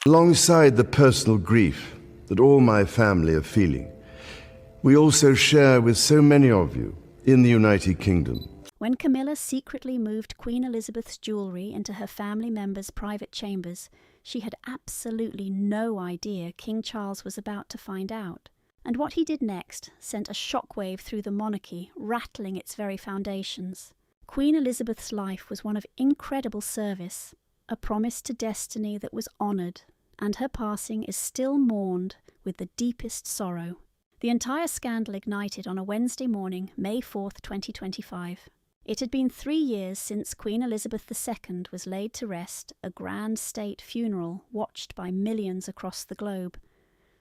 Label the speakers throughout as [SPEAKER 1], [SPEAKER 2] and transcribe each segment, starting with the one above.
[SPEAKER 1] Alongside the personal grief that all my family are feeling, we also share with so many of you in the United Kingdom.
[SPEAKER 2] When Camilla secretly moved Queen Elizabeth's jewellery into her family members' private chambers, she had absolutely no idea King Charles was about to find out. And what he did next sent a shockwave through the monarchy, rattling its very foundations. Queen Elizabeth's life was one of incredible service, a promise to destiny that was honoured, and her passing is still mourned with the deepest sorrow. The entire scandal ignited on a Wednesday morning, May 4th, 2025. It had been 3 years since Queen Elizabeth II was laid to rest, a grand state funeral watched by millions across the globe.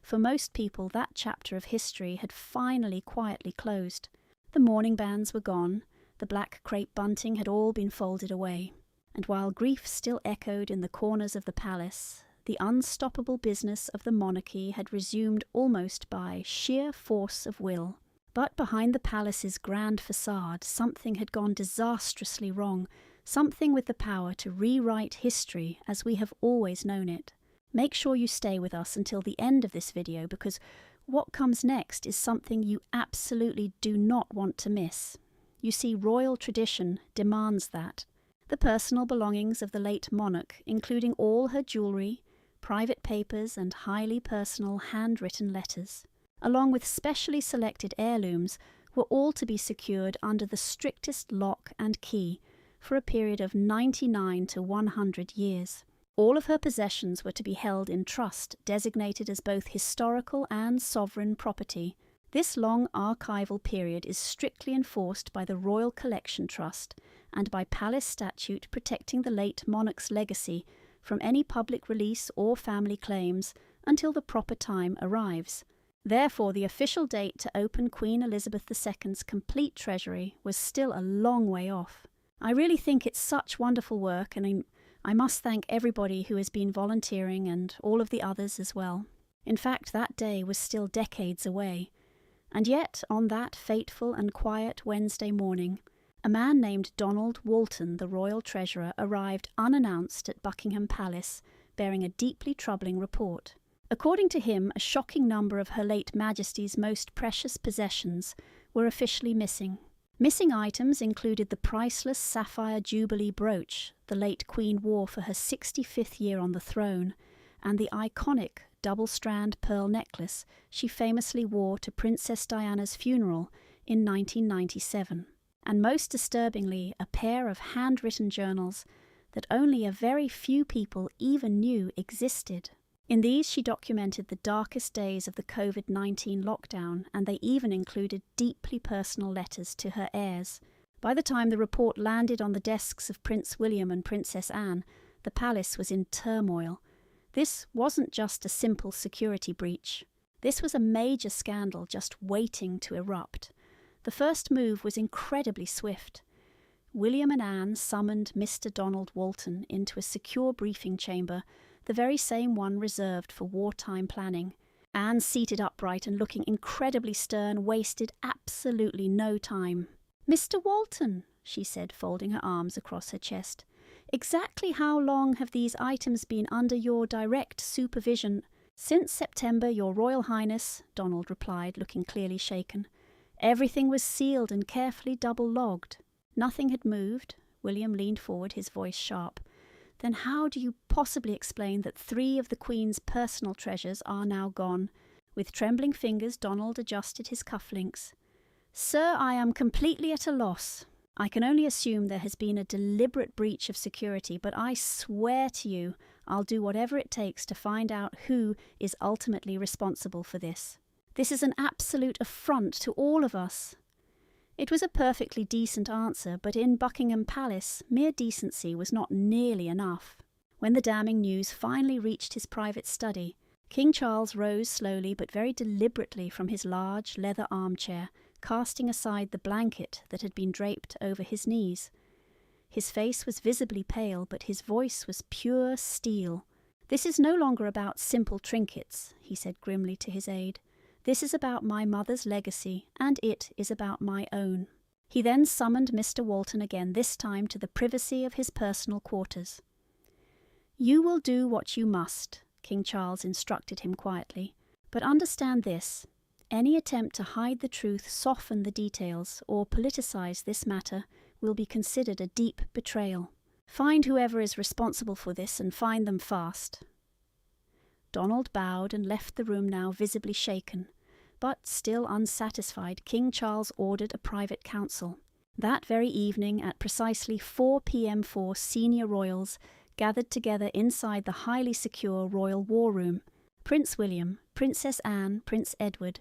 [SPEAKER 2] For most people, that chapter of history had finally quietly closed. The mourning bands were gone, the black crepe bunting had all been folded away. And while grief still echoed in the corners of the palace, the unstoppable business of the monarchy had resumed almost by sheer force of will. But behind the palace's grand facade, something had gone disastrously wrong, something with the power to rewrite history as we have always known it. Make sure you stay with us until the end of this video, because what comes next is something you absolutely do not want to miss. You see, royal tradition demands that. The personal belongings of the late monarch, including all her jewellery, private papers and highly personal handwritten letters, along with specially selected heirlooms, were all to be secured under the strictest lock and key for a period of 99 to 100 years. All of her possessions were to be held in trust, designated as both historical and sovereign property. This long archival period is strictly enforced by the Royal Collection Trust and by palace statute protecting the late monarch's legacy from any public release or family claims until the proper time arrives. Therefore, the official date to open Queen Elizabeth II's complete treasury was still a long way off. I really think it's such wonderful work, and I must thank everybody who has been volunteering and all of the others as well. In fact, that day was still decades away. And yet, on that fateful and quiet Wednesday morning, a man named Donald Walton, the royal treasurer, arrived unannounced at Buckingham Palace, bearing a deeply troubling report. According to him, a shocking number of Her late Majesty's most precious possessions were officially missing. Missing items included the priceless sapphire Jubilee brooch the late Queen wore for her 65th year on the throne, and the iconic double-strand pearl necklace she famously wore to Princess Diana's funeral in 1997. And most disturbingly, a pair of handwritten journals that only a very few people even knew existed. In these, she documented the darkest days of the COVID-19 lockdown, and they even included deeply personal letters to her heirs. By the time the report landed on the desks of Prince William and Princess Anne, the palace was in turmoil. This wasn't just a simple security breach. This was a major scandal just waiting to erupt. The first move was incredibly swift. William and Anne summoned Mr. Donald Walton into a secure briefing chamber, the very same one reserved for wartime planning. Anne, seated upright and looking incredibly stern, wasted absolutely no time. "Mr. Walton," she said, folding her arms across her chest, "exactly how long have these items been under your direct supervision?" "Since September, Your Royal Highness," Donald replied, looking clearly shaken. "Everything was sealed and carefully double-logged." Nothing had moved. William leaned forward, his voice sharp. "Then how do you possibly explain that 3 of the Queen's personal treasures are now gone?" With trembling fingers, Donald adjusted his cufflinks. "Sir, I am completely at a loss. I can only assume there has been a deliberate breach of security, but I swear to you I'll do whatever it takes to find out who is ultimately responsible for this. This is an absolute affront to all of us." It was a perfectly decent answer, but in Buckingham Palace, mere decency was not nearly enough. When the damning news finally reached his private study, King Charles rose slowly but very deliberately from his large leather armchair, casting aside the blanket that had been draped over his knees. His face was visibly pale, but his voice was pure steel. "This is no longer about simple trinkets," he said grimly to his aide. "This is about my mother's legacy, and it is about my own." He then summoned Mr. Walton again, this time to the privacy of his personal quarters. "You will do what you must. King Charles instructed him quietly. But understand this. Any attempt to hide the truth, soften the details, or politicize this matter will be considered a deep betrayal. Find whoever is responsible for this and find them fast. Donald bowed and left the room, now visibly shaken. But still unsatisfied, King Charles ordered a private council. That very evening, at precisely 4 p.m., 4 senior royals gathered together inside the highly secure royal war room. Prince William, Princess Anne, Prince Edward,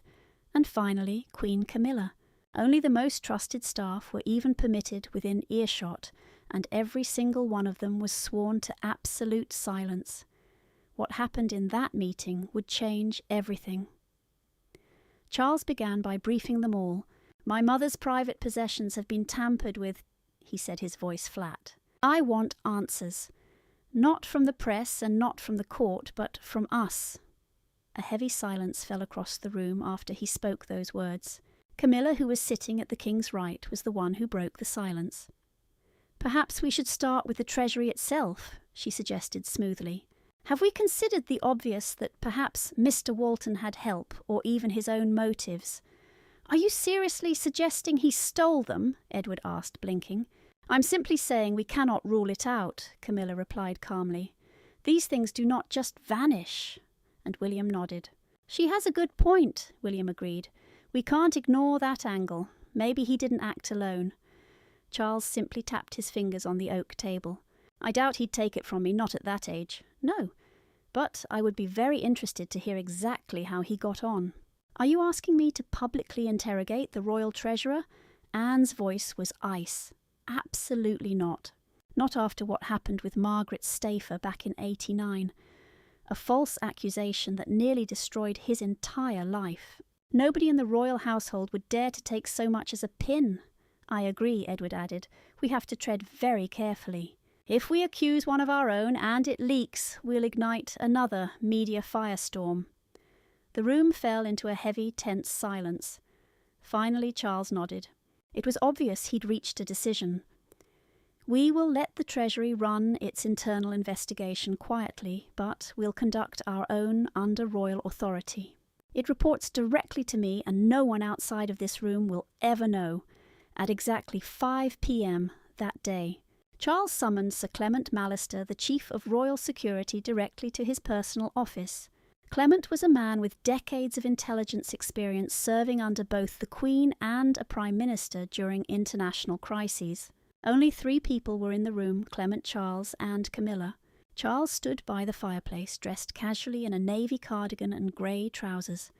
[SPEAKER 2] and finally Queen Camilla. Only the most trusted staff were even permitted within earshot, and every single one of them was sworn to absolute silence. What happened in that meeting would change everything. Charles began by briefing them all. "My mother's private possessions have been tampered with," he said, his voice flat. "I want answers. Not from the press and not from the court, but from us." A heavy silence fell across the room after he spoke those words. Camilla, who was sitting at the king's right, was the one who broke the silence. "Perhaps we should start with the Treasury itself," she suggested smoothly. "Have we considered the obvious that perhaps Mr. Walton had help, or even his own motives?" "Are you seriously suggesting he stole them?" Edward asked, blinking. "I'm simply saying we cannot rule it out," Camilla replied calmly. "These things do not just vanish." And William nodded. "She has a good point," William agreed. "We can't ignore that angle. Maybe he didn't act alone." Charles simply tapped his fingers on the oak table. "I doubt he'd take it from me, not at that age. No. But I would be very interested to hear exactly how he got on." "Are you asking me to publicly interrogate the royal treasurer?" Anne's voice was ice. "Absolutely not. Not after what happened with Margaret Stafer back in '89. A false accusation that nearly destroyed his entire life. Nobody in the royal household would dare to take so much as a pin." "I agree," Edward added. "We have to tread very carefully. If we accuse one of our own and it leaks, we'll ignite another media firestorm." The room fell into a heavy, tense silence. Finally, Charles nodded. It was obvious he'd reached a decision. "We will let the Treasury run its internal investigation quietly, but we'll conduct our own under royal authority. It reports directly to me, and no one outside of this room will ever know." At exactly 5 p.m. that day, Charles summoned Sir Clement Mallister, the Chief of Royal Security, directly to his personal office. Clement was a man with decades of intelligence experience serving under both the Queen and a Prime Minister during international crises. Only 3 people were in the room: Clement, Charles, and Camilla. Charles stood by the fireplace, dressed casually in a navy cardigan and grey trousers.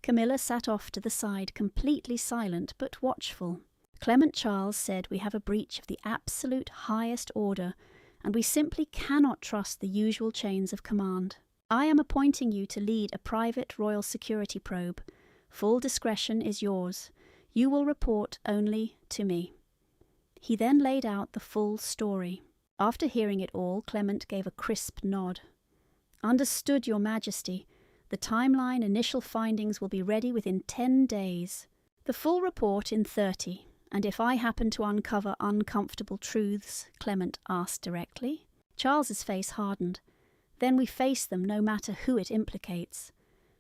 [SPEAKER 2] Camilla sat off to the side, completely silent but watchful. Clement Charles said, "We have a breach of the absolute highest order, and we simply cannot trust the usual chains of command. I am appointing you to lead a private royal security probe. Full discretion is yours. You will report only to me." He then laid out the full story. After hearing it all, Clement gave a crisp nod. "Understood, Your Majesty. The timeline initial findings will be ready within 10 days. The full report in 30. And if I happen to uncover uncomfortable truths?" Clement asked directly. Charles's face hardened. "Then we face them, no matter who it implicates."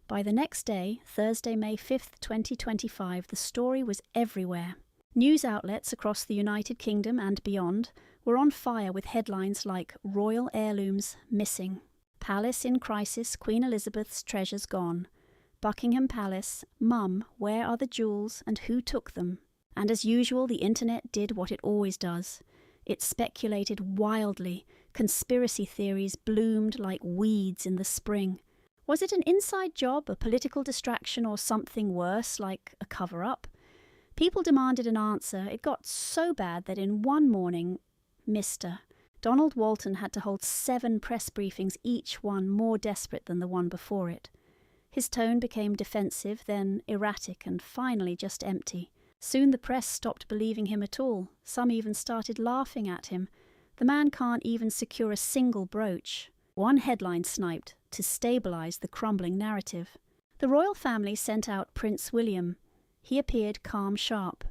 [SPEAKER 2] By the next day, Thursday, May 5th, 2025, the story was everywhere. News outlets across the United Kingdom and beyond were on fire with headlines like "Royal Heirlooms Missing," "Palace in Crisis, Queen Elizabeth's Treasures Gone," "Buckingham Palace, Mum, Where Are the Jewels and Who Took Them?" And as usual, the internet did what it always does. It speculated wildly. Conspiracy theories bloomed like weeds in the spring. Was it an inside job, a political distraction, or something worse, like a cover-up? People demanded an answer. It got so bad that in one morning, Mr. Donald Walton had to hold 7 press briefings, each one more desperate than the one before it. His tone became defensive, then erratic, and finally just empty. Soon the press stopped believing him at all. Some even started laughing at him. The man can't even secure a single brooch. One headline sniped, to stabilise the crumbling narrative. The royal family sent out Prince William. He appeared calm sharp.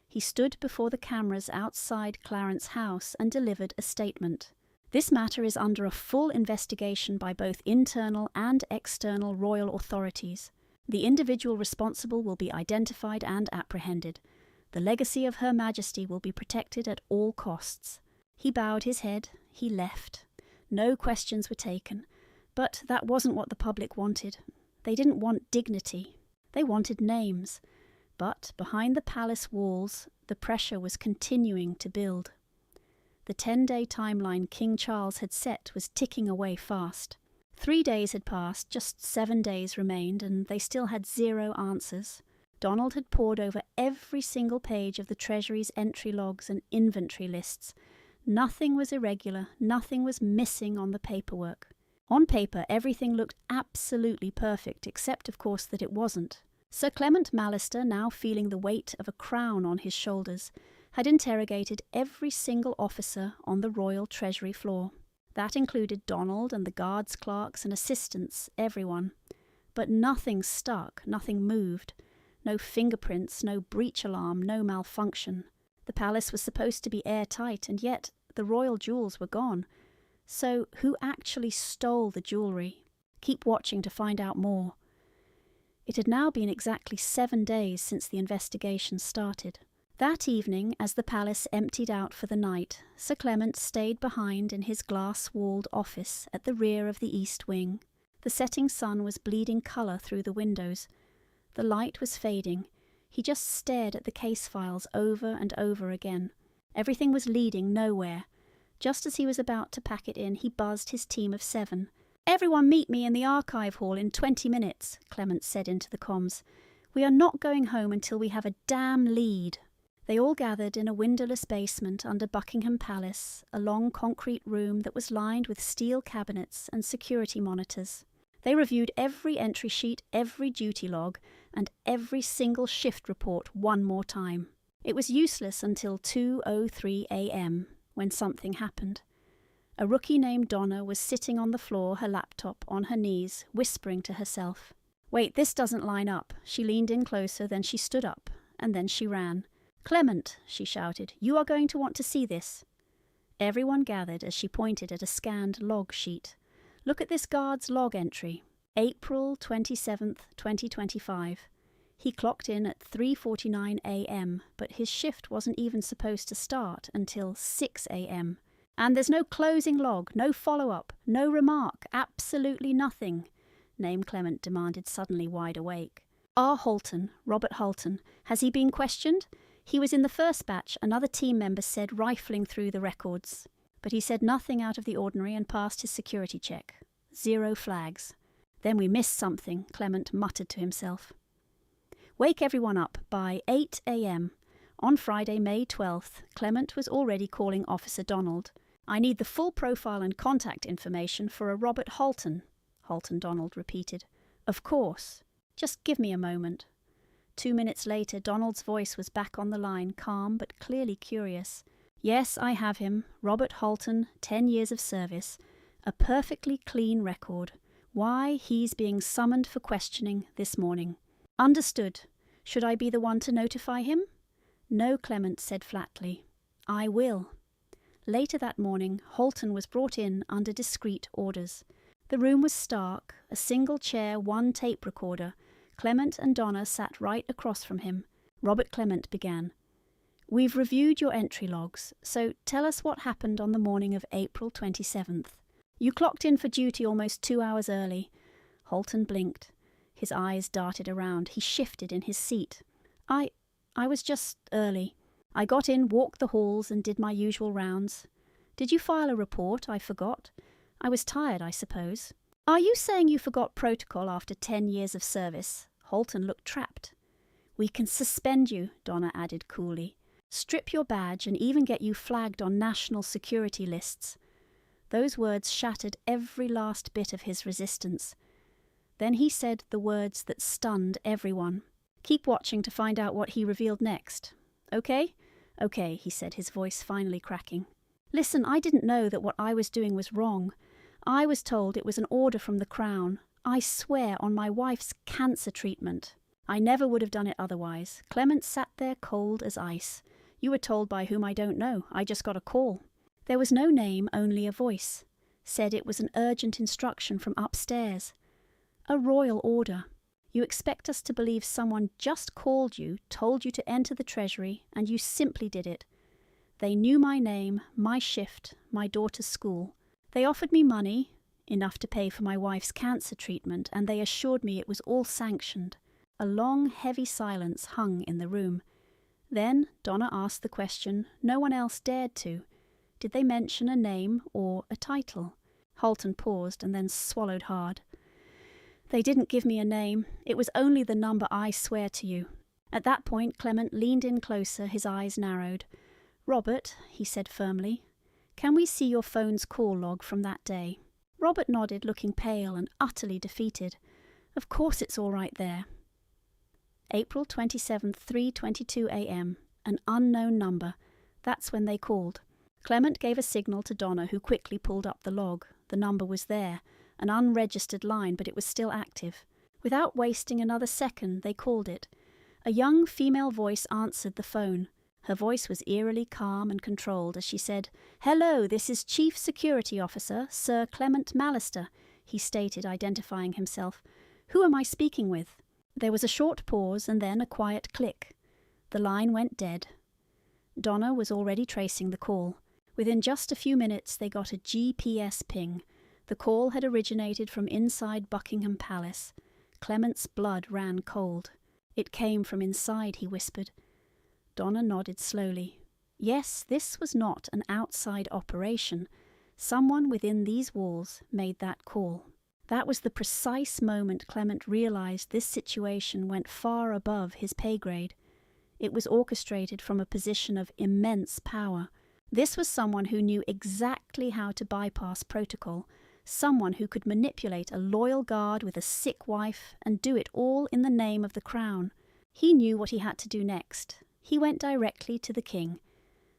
[SPEAKER 2] He stood before the cameras outside Clarence House and delivered a statement. This matter is under a full investigation by both internal and external royal authorities. The individual responsible will be identified and apprehended. The legacy of Her Majesty will be protected at all costs." He bowed his head. He left. No questions were taken. But that wasn't what the public wanted. They didn't want dignity. They wanted names. But behind the palace walls, the pressure was continuing to build. The 10-day timeline King Charles had set was ticking away fast. 3 days had passed, just 7 days remained, and they still had 0 answers. Donald had pored over every single page of the Treasury's entry logs and inventory lists. Nothing was irregular, nothing was missing on the paperwork. On paper, everything looked absolutely perfect, except, of course, that it wasn't. Sir Clement Mallister, now feeling the weight of a crown on his shoulders, had interrogated every single officer on the Royal Treasury floor. That included Donald and the guards, clerks and assistants, everyone. But nothing stuck, nothing moved. No fingerprints, no breach alarm, no malfunction. The palace was supposed to be airtight, and yet the royal jewels were gone. So who actually stole the jewellery? Keep watching to find out more. It had now been exactly 7 days since the investigation started. That evening, as the palace emptied out for the night, Sir Clement stayed behind in his glass-walled office at the rear of the east wing. The setting sun was bleeding colour through the windows. The light was fading. He just stared at the case files over and over again. Everything was leading nowhere. Just as he was about to pack it in, he buzzed his team of 7. "Everyone meet me in the archive hall in 20 minutes, Clement said into the comms. "We are not going home until we have a damn lead." They all gathered in a windowless basement under Buckingham Palace, a long concrete room that was lined with steel cabinets and security monitors. They reviewed every entry sheet, every duty log, and every single shift report one more time. It was useless until 2:03 a.m., when something happened. A rookie named Donna was sitting on the floor, her laptop on her knees, whispering to herself. "Wait, this doesn't line up." She leaned in closer, then she stood up, and then she ran. "Clement," she shouted, "you are going to want to see this." Everyone gathered as she pointed at a scanned log sheet. "Look at this guard's log entry. April 27th, 2025. He clocked in at 3:49 a.m., but his shift wasn't even supposed to start until 6 a.m. And there's no closing log, no follow-up, no remark, absolutely nothing," Name Clement demanded, suddenly wide awake. "R. Holton, Robert Holton, has he been questioned? He was in the first batch," another team member said, rifling through the records. But he said nothing out of the ordinary and passed his security check. 0 flags. "Then we missed something," Clement muttered to himself. "Wake everyone up by 8 a.m. On Friday, May 12th, Clement was already calling Officer Donald. "I need the full profile and contact information for a Robert Holton," Holton Donald repeated. "Of course. Just give me a moment." 2 minutes later, Donald's voice was back on the line, calm but clearly curious. "Yes, I have him. Robert Holton, 10 years of service. A perfectly clean record. Why, he's being summoned for questioning this morning." "Understood. Should I be the one to notify him?" "No," Clement said flatly. "I will." Later that morning, Holton was brought in under discreet orders. The room was stark, a single chair, 1 tape recorder. Clement and Donna sat right across from him. Robert Clement began. "We've reviewed your entry logs, so tell us what happened on the morning of April 27th. You clocked in for duty almost 2 hours early." Holton blinked. His eyes darted around. He shifted in his seat. I was just early. I got in, walked the halls, and did my usual rounds. Did you file a report? I forgot. I was tired, I suppose." "Are you saying you forgot protocol after 10 years of service?" Holton looked trapped. "We can suspend you," Donna added coolly. "Strip your badge and even get you flagged on national security lists." Those words shattered every last bit of his resistance. Then he said the words that stunned everyone. "Keep watching to find out what he revealed next. Okay?" "Okay," he said, his voice finally cracking. "Listen, I didn't know that what I was doing was wrong. I was told it was an order from the Crown. I swear on my wife's cancer treatment. I never would have done it otherwise." Clement sat there cold as ice. "You were told by whom I don't know. I just got a call." There was no name, only a voice. Said it was an urgent instruction from upstairs. A royal order. You expect us to believe someone just called you, told you to enter the treasury, and you simply did it. They knew my name, my shift, my daughter's school. They offered me money, enough to pay for my wife's cancer treatment, and they assured me it was all sanctioned. A long, heavy silence hung in the room. Then Donna asked the question no one else dared to. Did they mention a name or a title? Halton paused and then swallowed hard. They didn't give me a name. It was only the number I swear to you. At that point, Clement leaned in closer, his eyes narrowed. Robert, he said firmly, can we see your phone's call log from that day? Robert nodded, looking pale and utterly defeated. Of course it's all right there. April 27th, 3:22 a.m. An unknown number. That's when they called. Clement gave a signal to Donna, who quickly pulled up the log. The number was there. An unregistered line, but it was still active. Without wasting another second, they called it. A young female voice answered the phone. Her voice was eerily calm and controlled as she said, "Hello, this is Chief Security Officer, Sir Clement Mallister," he stated, identifying himself. "Who am I speaking with?" There was a short pause and then a quiet click. The line went dead. Donna was already tracing the call. Within just a few minutes they got a GPS ping. The call had originated from inside Buckingham Palace. Clement's blood ran cold. "It came from inside," he whispered. Donna nodded slowly. Yes, this was not an outside operation. Someone within these walls made that call. That was the precise moment Clement realized this situation went far above his pay grade. It was orchestrated from a position of immense power. This was someone who knew exactly how to bypass protocol, someone who could manipulate a loyal guard with a sick wife and do it all in the name of the crown. He knew what he had to do next. He went directly to the king.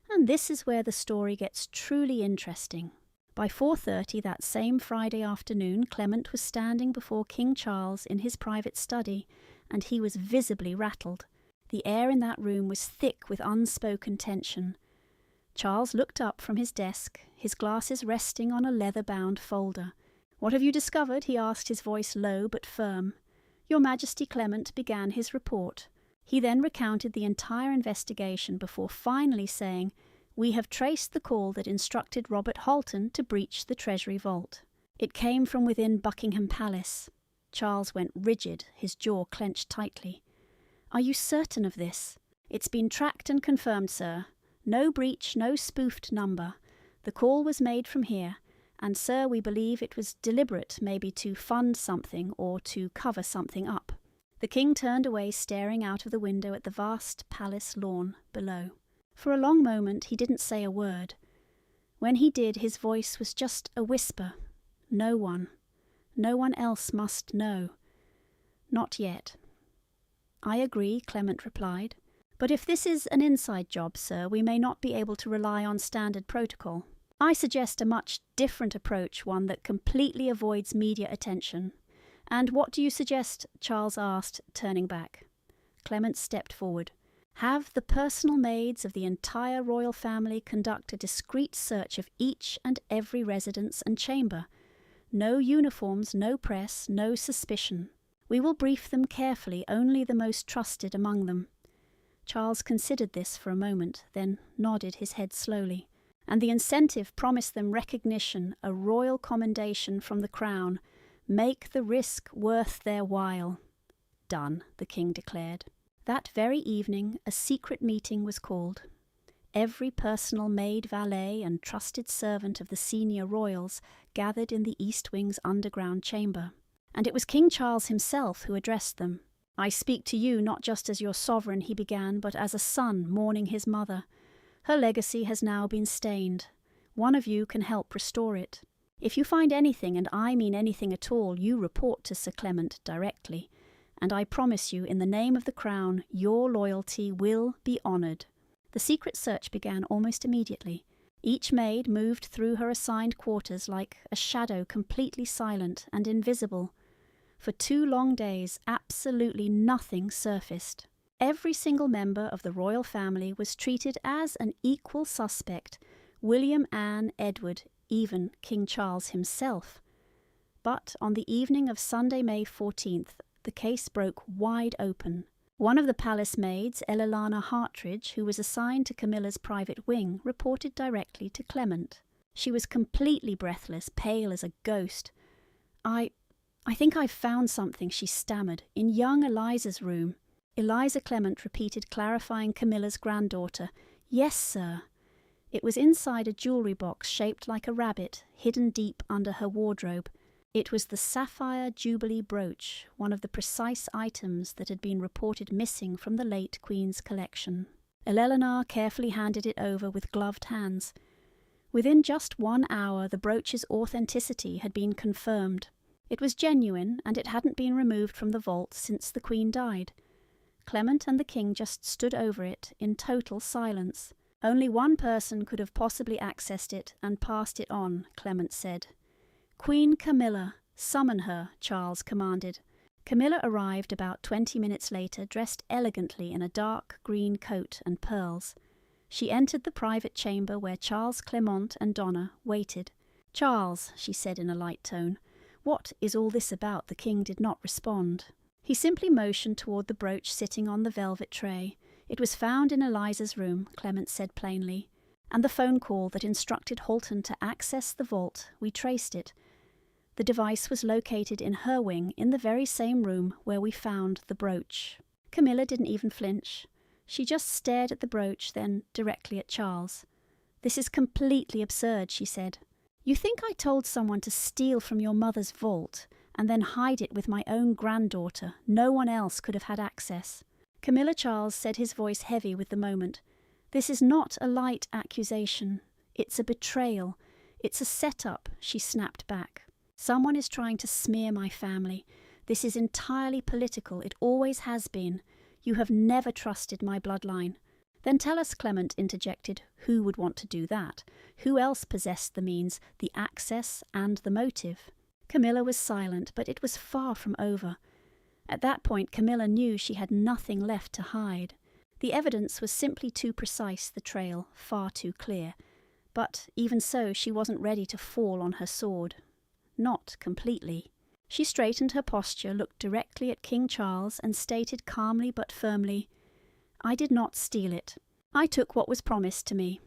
[SPEAKER 2] And this is where the story gets truly interesting. By 4:30 that same Friday afternoon, Clement was standing before King Charles in his private study, and he was visibly rattled. The air in that room was thick with unspoken tension. Charles looked up from his desk, his glasses resting on a leather-bound folder. "What have you discovered?" he asked, his voice low but firm. "Your Majesty," Clement began his report. He then recounted the entire investigation before finally saying, "We have traced the call that instructed Robert Halton to breach the Treasury vault. It came from within Buckingham Palace." Charles went rigid, his jaw clenched tightly. "Are you certain of this?" "It's been tracked and confirmed, sir. No breach, no spoofed number. The call was made from here, and, sir, we believe it was deliberate, maybe to fund something or to cover something up." The king turned away, staring out of the window at the vast palace lawn below. For a long moment he didn't say a word. When he did, his voice was just a whisper. No one else must know. Not yet. "I agree," Clement replied. "But if this is an inside job, sir, we may not be able to rely on standard protocol. I suggest a much different approach, one that completely avoids media attention." "And what do you suggest?" Charles asked, turning back. Clement stepped forward. "Have the personal maids of the entire royal family conduct a discreet search of each and every residence and chamber. No uniforms, no press, no suspicion. We will brief them carefully, only the most trusted among them." Charles considered this for a moment, then nodded his head slowly. "And the incentive promised them recognition, a royal commendation from the crown. Make the risk worth their while." "Done," the king declared. That very evening a secret meeting was called. Every personal maid, valet and trusted servant of the senior royals gathered in the East Wing's underground chamber. And it was King Charles himself who addressed them. "I speak to you not just as your sovereign," he began, "but as a son mourning his mother. Her legacy has now been stained. One of you can help restore it. If you find anything, and I mean anything at all, you report to Sir Clement directly. And I promise you, in the name of the crown, your loyalty will be honoured." The secret search began almost immediately. Each maid moved through her assigned quarters like a shadow, completely silent and invisible. For 2 long days, absolutely nothing surfaced. Every single member of the royal family was treated as an equal suspect, William, Anne, Edward, even King Charles himself. But on the evening of Sunday, May 14th, the case broke wide open. One of the palace maids, Elilana Hartridge, who was assigned to Camilla's private wing, reported directly to Clement. She was completely breathless, pale as a ghost. I think I've found something," she stammered, "in young Eliza's room." Eliza Clement repeated, clarifying Camilla's granddaughter. "Yes, sir." It was inside a jewellery box shaped like a rabbit, hidden deep under her wardrobe. It was the sapphire Jubilee brooch, one of the precise items that had been reported missing from the late Queen's collection. Eleanor carefully handed it over with gloved hands. Within just 1 hour, the brooch's authenticity had been confirmed. It was genuine, and it hadn't been removed from the vault since the Queen died. Clement and the King just stood over it in total silence. Only one person could have possibly accessed it and passed it on, Clement said. "Queen Camilla, summon her," Charles commanded. Camilla arrived about 20 minutes later, dressed elegantly in a dark green coat and pearls. She entered the private chamber where Charles, Clement and Donna waited. "Charles," she said in a light tone, "what is all this about?" The King did not respond. He simply motioned toward the brooch sitting on the velvet tray. "It was found in Eliza's room," Clement said plainly. "And the phone call that instructed Halton to access the vault, we traced it. The device was located in her wing, in the very same room where we found the brooch." Camilla didn't even flinch. She just stared at the brooch, then directly at Charles. "This is completely absurd," she said. "You think I told someone to steal from your mother's vault and then hide it with my own granddaughter? No one else could have had access." Camilla Charles said, his voice heavy with the moment. "This is not a light accusation. It's a betrayal. It's a setup," she snapped back. "Someone is trying to smear my family. This is entirely political. It always has been. You have never trusted my bloodline." "Then tell us," Clement interjected. "Who would want to do that? Who else possessed the means, the access, and the motive?" Camilla was silent, but it was far from over. At that point, Camilla knew she had nothing left to hide. The evidence was simply too precise, the trail far too clear. But even so, she wasn't ready to fall on her sword. Not completely. She straightened her posture, looked directly at King Charles, and stated calmly but firmly, "I did not steal it. I took what was promised to me.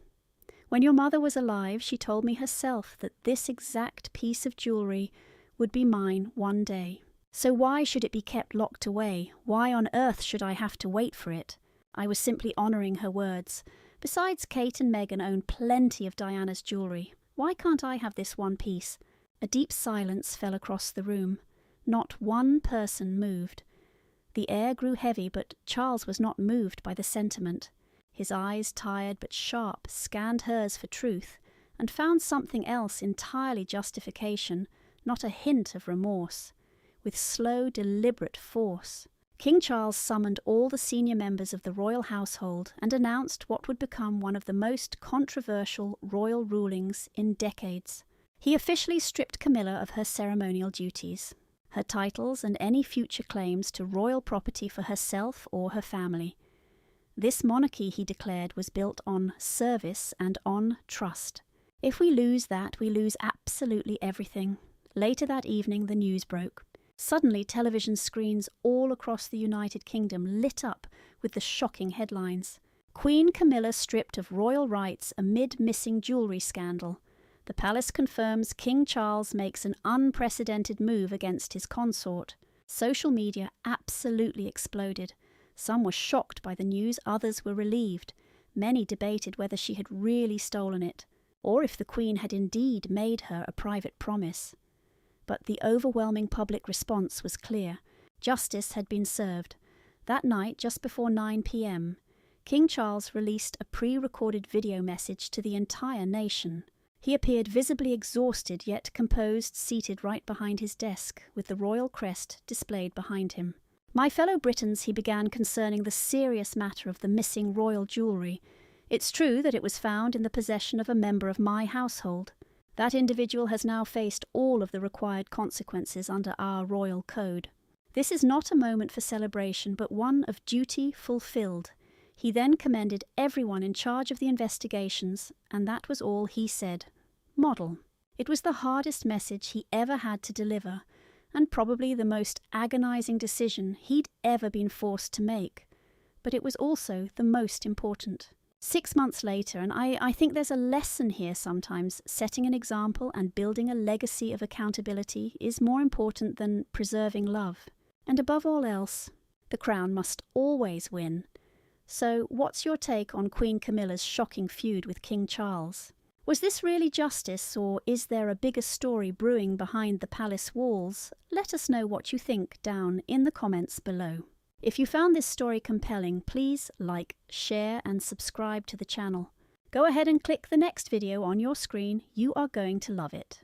[SPEAKER 2] When your mother was alive, she told me herself that this exact piece of jewellery would be mine one day. So why should it be kept locked away? Why on earth should I have to wait for it? I was simply honouring her words. Besides, Kate and Meghan own plenty of Diana's jewellery. Why can't I have this one piece?" A deep silence fell across the room. Not one person moved. The air grew heavy, but Charles was not moved by the sentiment. His eyes, tired but sharp, scanned hers for truth, and found something else entirely justification, not a hint of remorse. With slow, deliberate force, King Charles summoned all the senior members of the royal household and announced what would become one of the most controversial royal rulings in decades. He officially stripped Camilla of her ceremonial duties, her titles and any future claims to royal property for herself or her family. This monarchy, he declared, was built on service and on trust. If we lose that, we lose absolutely everything. Later that evening, the news broke. Suddenly, television screens all across the United Kingdom lit up with the shocking headlines. "Queen Camilla stripped of royal rights amid missing jewellery scandal. The palace confirms King Charles makes an unprecedented move against his consort." Social media absolutely exploded. Some were shocked by the news, others were relieved. Many debated whether she had really stolen it, or if the Queen had indeed made her a private promise. But the overwhelming public response was clear. Justice had been served. That night, just before 9 p.m, King Charles released a pre-recorded video message to the entire nation. He appeared visibly exhausted, yet composed, seated right behind his desk, with the royal crest displayed behind him. "My fellow Britons," he began, concerning the serious matter of the missing royal jewellery. "It's true that it was found in the possession of a member of my household. That individual has now faced all of the required consequences under our royal code. This is not a moment for celebration, but one of duty fulfilled. He then commended everyone in charge of the investigations, and that was all he said. Model. It was the hardest message he ever had to deliver, and probably the most agonizing decision he'd ever been forced to make. But it was also the most important. 6 months later, and I think there's a lesson here sometimes, setting an example and building a legacy of accountability is more important than preserving love. And above all else, the crown must always win. So what's your take on Queen Camilla's shocking feud with King Charles? Was this really justice, or is there a bigger story brewing behind the palace walls? Let us know what you think down in the comments below. If you found this story compelling, please like, share and subscribe to the channel. Go ahead and click the next video on your screen. You are going to love it.